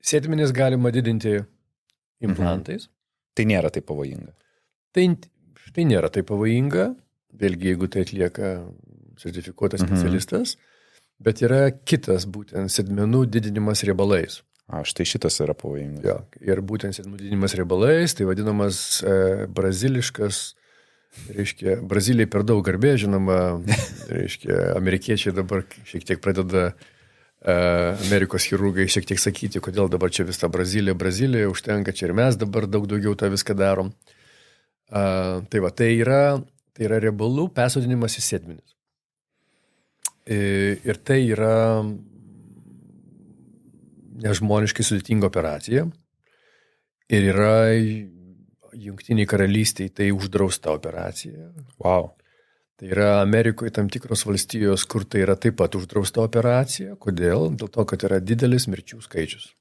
Sėdmenis galima didinti implantais. Tai nėra taip pavojinga. Tai nėra taip pavojinga, vėlgi jeigu tai atlieka sertifikuotas specialistas, bet yra kitas būtent sėdmenų didinimas riebalais. Štai šitas yra pavojingas. Jo, ir būtent sėdmenų didinimas riebalais, tai vadinamas braziliškas, reiškia, Brazilijai per daug garbė, žinoma, reiškia, amerikiečiai dabar šiek tiek pradeda Amerikos chirurgai šiek tiek sakyti, kodėl dabar čia vis ta Brazilija, užtenka čia ir mes dabar daug daugiau tą viską darom. Tai yra riebalų persodinimas į sėdmenis. Ir tai yra nežmoniškai sudėtinga operacija. Ir yra Jungtiniai karalystėje tai uždrausta operacija. Wow. Tai yra Amerikoje tam tikros valstijos, kur tai yra taip pat uždrausta operacija. Kodėl? Dėl to, kad yra didelis mirčių skaičius.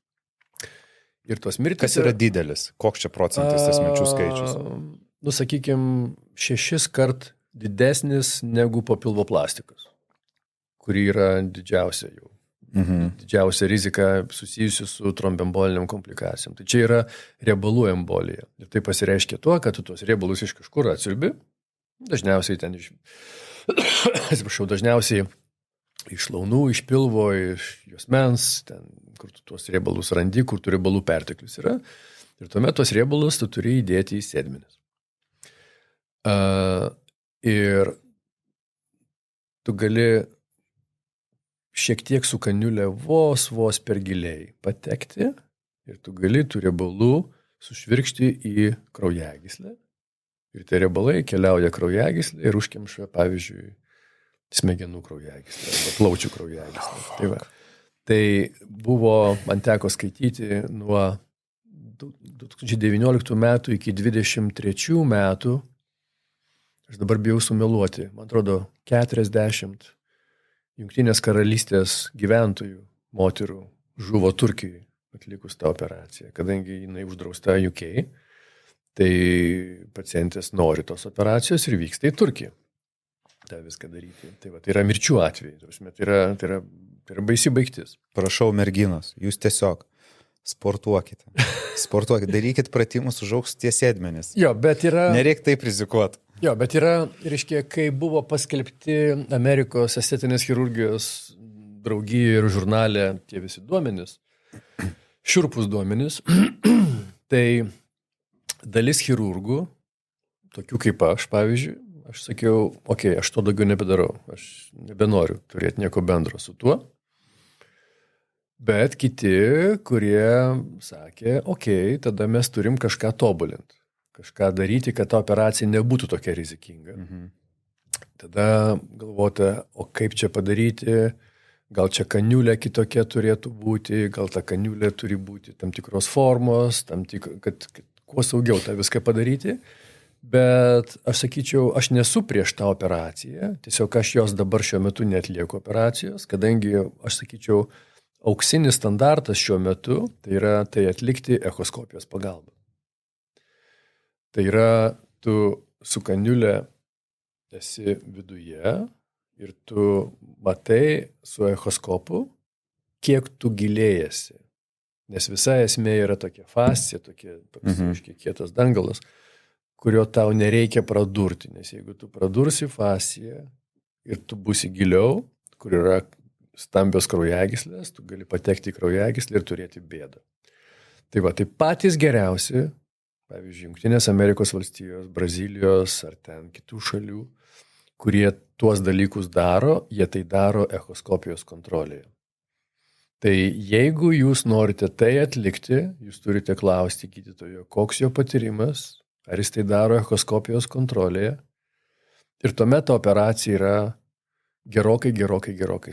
Ir tos mirtis... Kas yra didelis? Koks čia procentas tas mirčių skaičius? Sakykime, 6 kart didesnis negu po pilvo plastikos, kuri yra didžiausia jau. Didžiausia rizika susijusi su trombemboliniam komplikacijom. Tai čia yra riebalų embolija. Ir tai pasireiškia tuo, kad tu tuos riebalus iš kažkur atsiurbi. Dažniausiai ten dažniausiai iš launų, iš pilvo, iš juosmens, ten, kur tu tuos riebalus randi, kur tu riebalų perteklius yra. Ir tuomet tuos riebalus tu turi įdėti į sėdmenis. Ir tu gali šiek tiek su kaniulė vos per giliai patekti ir tu gali tų riebalų sušvirkšti į kraujagyslę. Ir tie riebalai keliauja kraujagyslę ir užkemša, pavyzdžiui, smegenų kraujagyslę arba plaučių kraujagyslę. Tai buvo, man teko skaityti nuo 2019 metų iki 2023 metų, aš dabar bijau sumeluoti, man atrodo, 40 Jungtinės karalystės gyventojų, moterų, žuvo Turkijoje atlikus tą operaciją, kadangi jinai uždrausta UK, tai pacientės nori tos operacijos ir vyksta į Turkiją. Tai viską daryti. Tai yra mirčių atvejai, tai yra baisi baigtis. Prašau, merginos, jūs tiesiog sportuokite, darykit pratimus, užaugs tie sėdmenys. Jo, bet yra... Nereik taip rizikuoti. Jo, bet yra, reiškia, kai buvo paskelbti Amerikos estetinės chirurgijos draugijoje ir žurnale tie visi duomenys, šiurpus duomenys, tai dalis chirurgų, tokių kaip aš, pavyzdžiui, aš sakiau, aš to daugiau nebedarau, aš nebenoriu turėti nieko bendro su tuo. Bet kiti, kurie sakė, tada mes turim kažką tobulinti, kažką daryti, kad ta operacija nebūtų tokia rizikinga. Tada galvoti, o kaip čia padaryti, gal čia kaniulė kitokia turėtų būti, gal ta kaniulė turi būti tam tikros formos, kad kuo saugiau tą viską padaryti. Bet aš sakyčiau, aš nesu prieš tą operaciją, tiesiog aš jos dabar šiuo metu neatlieku operacijos, kadangi aš sakyčiau, auksinis standartas šiuo metu tai yra atlikti echoskopijos pagalbą. Tai yra, tu su kaniulė esi viduje ir tu matai su echoskopu, kiek tu gilėjasi. Nes visa esmė yra tokia fascija, toks kietas dangalas, kurio tau nereikia pradurti. Nes jeigu tu pradursi fasciją ir tu būsi giliau, kur yra stambios kraujagyslės, tu gali patekti į kraujagyslę ir turėti bėdą. Tai patys geriausi, pavyzdžiui, Jungtinės Amerikos valstijos, Brazilijos ar ten kitų šalių, kurie tuos dalykus daro, jie tai daro echoskopijos kontrolėje. Tai jeigu jūs norite tai atlikti, jūs turite klausti gydytojo, koks jo patyrimas, ar jis tai daro echoskopijos kontrolėje. Ir tuomet ta operacija yra gerokai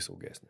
saugesnė.